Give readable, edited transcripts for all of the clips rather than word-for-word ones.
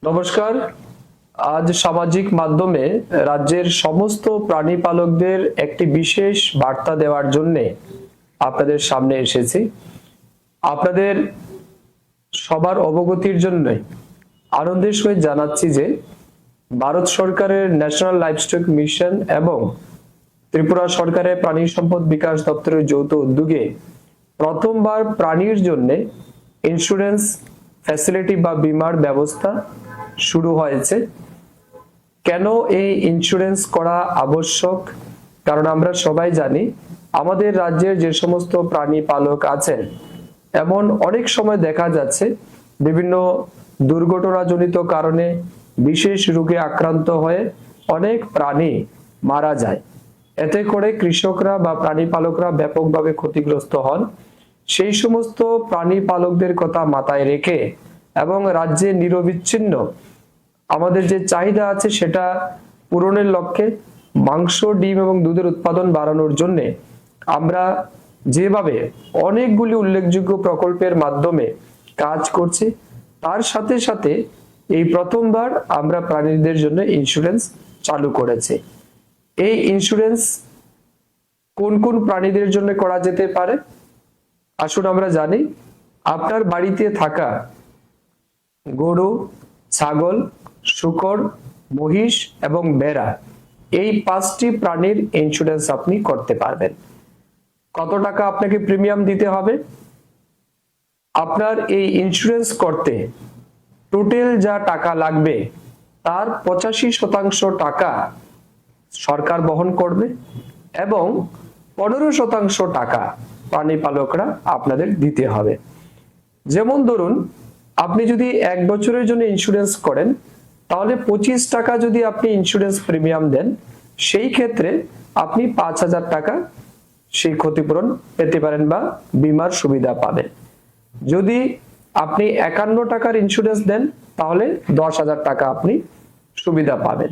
নমস্কার। আজ সামাজিক মাধ্যমে রাজ্যের সমস্ত প্রাণী পালকদের একটি বিশেষ বার্তা দেওয়ার জন্য আপনাদের সামনে এসেছি। আপনাদের সবার অবগতির জন্য আনন্দের সহিত জানাচ্ছি যে ভারত সরকারের ন্যাশনাল লাইভস্টক মিশন এবং ত্রিপুরা সরকারের প্রাণী সম্পদ বিকাশ দপ্তরের যৌথ উদ্যোগে প্রথমবার প্রাণীর জন্য ইন্স্যুরেন্স ফ্যাসিলিটি বা বীমার ব্যবস্থা শুরু হয়েছে। কেন এই ইন্স্যুরেন্স করা আবশ্যক? কারণ আমরা সবাই জানি আমাদের রাজ্যের যে সমস্ত প্রাণী পালক আছেন, এমন অনেক সময় দেখা যাচ্ছে বিভিন্ন দুর্ঘটনাজনিত কারণে বিশেষ রোগে আক্রান্ত হয়ে অনেক প্রাণী মারা যায়। এতে করে কৃষকরা বা প্রাণী পালকরা ব্যাপকভাবে ক্ষতিগ্রস্ত হন। সেই সমস্ত প্রাণী পালকদের কথা মাথায় রেখে এবং রাজ্যে নিরবিচ্ছিন্ন আমাদের যে চাহিদা আছে সেটা পূরণের লক্ষ্যে মাংস, ডিম এবং দুধের উৎপাদন বাড়ানোর জন্য আমরা যেভাবে অনেকগুলি উল্লেখযোগ্য প্রকল্পের মাধ্যমে কাজ করছি, তার সাথে সাথে এই প্রথমবার আমরা প্রাণীদের জন্য ইন্স্যুরেন্স চালু করেছি। এই ইন্স্যুরেন্স কোন কোন প্রাণীদের জন্য করা যেতে পারে আসুন আমরা জানি। আপনার বাড়িতে থাকা গরু, ছাগল, শূকর, মহিষ এবং ভেড়া, এই 5টি প্রাণীর ইন্স্যুরেন্স আপনি করতে পারবেন। কত টাকা আপনাকে প্রিমিয়াম দিতে হবে? আপনার এই ইন্স্যুরেন্স করতে টোটাল যা টাকা লাগবে তার 85% টাকা সরকার বহন করবে এবং 15% টাকা প্রাণী পালকরা আপনাদের দিতে হবে। যেমন ধরুন, আপনি যদি 1 বছরের জন্য ইন্স্যুরেন্স করেন, তাহলে 25 টাকা যদি আপনি ইন্স্যুরেন্স প্রিমিয়াম দেন, সেই ক্ষেত্রে আপনি 5,000 টাকা সেই ক্ষতিপূরণ পেতে পারেন বা বীমার সুবিধা পাবেন। যদি আপনি 51 টাকার ইন্স্যুরেন্স দেন, তাহলে 10,000 টাকা আপনি সুবিধা পাবেন।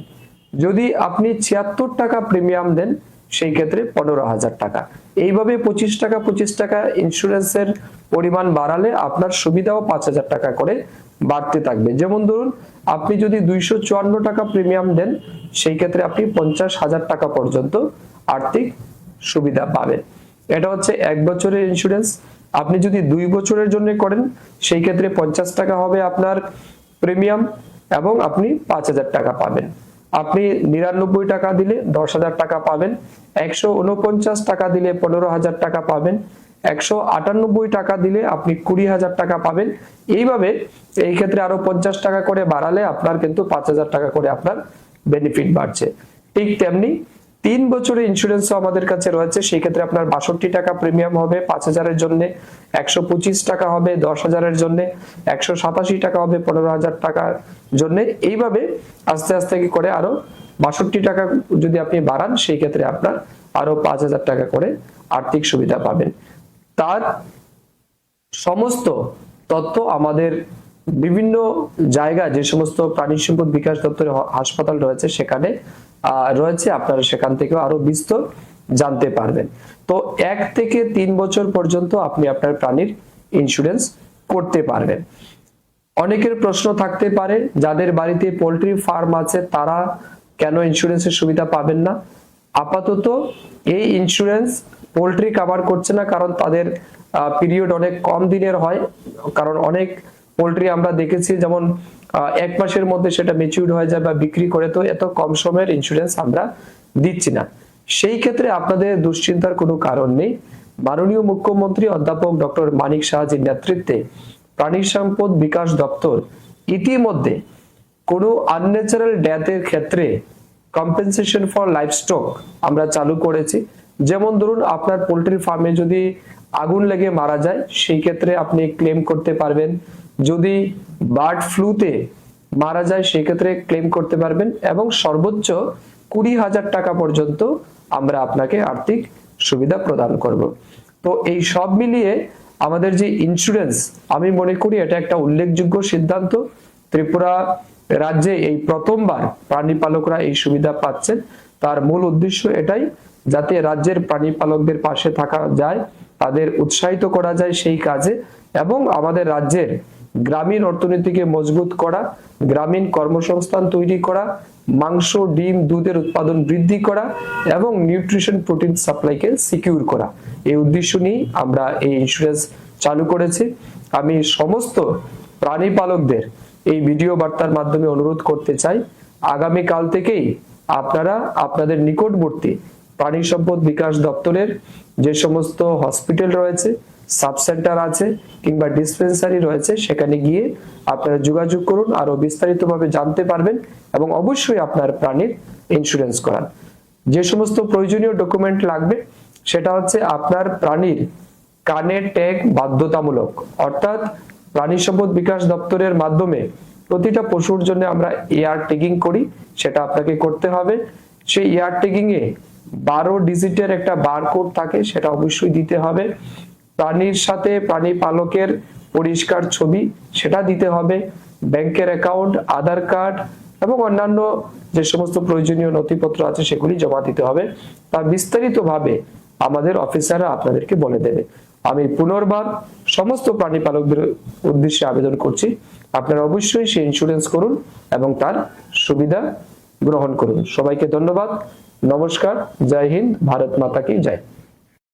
যদি আপনি 76 টাকা প্রিমিয়াম দেন, সেই ক্ষেত্রে 15,000 টাকা। এইভাবে 25 টাকা ইন্স্যুরেন্সের পরিমাণ বাড়ালে আপনার সুবিধাও 5,000 টাকা করে বাড়তে থাকবে। যেমন ধরুন, আপনি যদি 254 টাকা প্রিমিয়াম দেন, সেই ক্ষেত্রে আপনি 50,000 টাকা পর্যন্ত আর্থিক সুবিধা পাবেন। এটা হচ্ছে 1 বছরের ইন্স্যুরেন্স। আপনি যদি 2 বছরের জন্য করেন, সেই ক্ষেত্রে 50 টাকা হবে আপনার প্রিমিয়াম এবং আপনি 5,000 টাকা পাবেন। আপনি 99 টাকা দিলে 10,000 টাকা পাবেন, 149 টাকা দিলে 15,000 টাকা পাবেন, 198 টাকা দিলে আপনি 20,000 টাকা পাবেন। এইভাবে এই ক্ষেত্রে আরো 50 টাকা করে বাড়ালে আপনার কিন্তু 5,000 টাকা করে আপনার বেনিফিট বাড়ছে। ঠিক তেমনি 3 বছরের ইন্স্যুরেন্স আমাদের কাছে রয়েছে। সেই ক্ষেত্রে আপনার 62 টাকা প্রিমিয়াম হবে 5,000 এর জন্য, 125 টাকা হবে 10,000 এর জন্য, 187 টাকা হবে 15,000 টাকার জন্য। এইভাবে আস্তে আস্তে কি করে আরো 62 টাকা যদি আপনি বাড়ান, সেই ক্ষেত্রে আপনার আরো 5,000 টাকা করে আর্থিক সুবিধা পাবেন। তার সমস্ত তথ্য আমাদের বিভিন্ন জায়গায় যে সমস্ত প্রাণী সম্পদ বিকাশ দপ্তরের হাসপাতাল রয়েছে সেখানে রয়েছে। আপনারা সেখান থেকেও আরো বিস্তর জানতে পারবেন। তো 1 থেকে 3 বছর পর্যন্ত আপনি আপনার প্রাণীর ইন্স্যুরেন্স করতে পারবেন। অনেকের প্রশ্ন থাকতে পারে, যাদের বাড়িতে পোল্ট্রি ফার্ম আছে তারা কেন ইন্স্যুরেন্সের সুবিধা পাবেন না? আপাতত এই ইন্স্যুরেন্স পোল্ট্রি কভার করছে না, কারণ তাদের পিরিয়ড অনেক কম দিনের হয়। কারণ অনেক পোল্ট্রি আমরা দেখেছি যেমন 1 মাসের মধ্যে সেটা ম্যাচিউর হয়ে যায় বা বিক্রি করে, তো এত কম সময়ের ইন্স্যুরেন্স আমরা দিচ্ছি না। সেই ক্ষেত্রে আপনাদের দুশ্চিন্তার কোনো কারণ নেই। মাননীয় মুখ্যমন্ত্রী অধ্যাপক ডক্টর মানিক সাহাজির নেতৃত্বে প্রাণী সম্পদ বিকাশ দপ্তর ইতিমধ্যে কোনো আনন্যাচারাল ডেথের ক্ষেত্রে কম্পেনসেশন ফর লাইভস্টক আমরা চালু করেছি। যেমন ধরুন, আপনার পোল্ট্রি ফার্মে যদি আগুন লেগে মারা যায়, সেই ক্ষেত্রে আপনি ক্লেম করতে পারবেন। যদি বার্ড ফ্লুতে মারা যায়, সেই ক্ষেত্রে ক্লেম করতে পারবেন এবং সর্বোচ্চ 20,000 টাকা পর্যন্ত আমরা আপনাকে আর্থিক সুবিধা প্রদান করব। তো এই সব মিলিয়ে আমাদের যে ইন্স্যুরেন্স, আমি মনে করি এটা একটা উল্লেখযোগ্য সিদ্ধান্ত। ত্রিপুরা রাজ্যে এই প্রথমবার প্রাণী পালকরা এই সুবিধা পাচ্ছেন। তার মূল উদ্দেশ্য এটাই, যাতে রাজ্যের প্রাণী পালকদের পাশে থাকা যায়, তাদের উৎসাহিত করা যায় সেই কাজে, এবং আমাদের রাজ্যের গ্রামীণ অর্থনীতিকে মজবুত করা, গ্রামীণ কর্মসংস্থান তৈরি করা, মাংস, ডিম, দুধের উৎপাদন বৃদ্ধি করা এবং নিউট্রিশন প্রোটিন সাপ্লাইকে সিকিউর করা। এই উদ্দেশ্য নিয়ে আমরা এই ইন্স্যুরেন্স চালু করেছি। আমি সমস্ত প্রাণী পালকদের এই ভিডিও বার্তার মাধ্যমে অনুরোধ করতে চাই, আগামী কাল থেকেই আপনারা আপনাদের নিকটবর্তী প্রাণী সম্পদ বিকাশ দপ্তরের যে সমস্ত হসপিটাল রয়েছে, সাব সেন্টার আছে কিংবা ডিসপেন্সারি রয়েছে, সেখানে গিয়ে আপনারা যোগাযোগ করুন, আরো বিস্তারিতভাবে জানতে পারবেন এবং অবশ্যই আপনার প্রাণীর ইন্স্যুরেন্স করান। যে সমস্ত প্রয়োজনীয় ডকুমেন্ট লাগবে সেটা হচ্ছে আপনার প্রাণীর কানের ট্যাগ বাধ্যতামূলক, অর্থাৎ প্রাণী সম্পদ বিকাশ দপ্তরের মাধ্যমে প্রতিটা পশুর জন্য আমরা এয়ার ট্যাগিং করি, সেটা আপনাকে করতে হবে। সেই এয়ার ট্যাগিং এ 12 ডিজিটের একটা বারকোড থাকে, সেটা অবশ্যই দিতে হবে। প্রাণীর সাথে প্রাণী পালকের পরিষ্কার ছবি সেটা দিতে হবে। ব্যাংকের অ্যাকাউন্ট, আধার কার্ড এবং অন্যান্য যে সমস্ত প্রয়োজনীয় নথিপত্র আছে সেগুলি জমা দিতে হবে। তা বিস্তারিতভাবে আমাদের অফিসাররা আপনাদেরকে বলে দেবে। আমি পুনর্বার সমস্ত প্রাণী পালকদের উদ্দেশ্যে আবেদন করছি, আপনারা অবশ্যই সেই ইন্স্যুরেন্স করুন এবং তার সুবিধা গ্রহণ করুন। সবাইকে ধন্যবাদ, নমস্কার, জয় হিন্দ, ভারত মাতা কি জয়।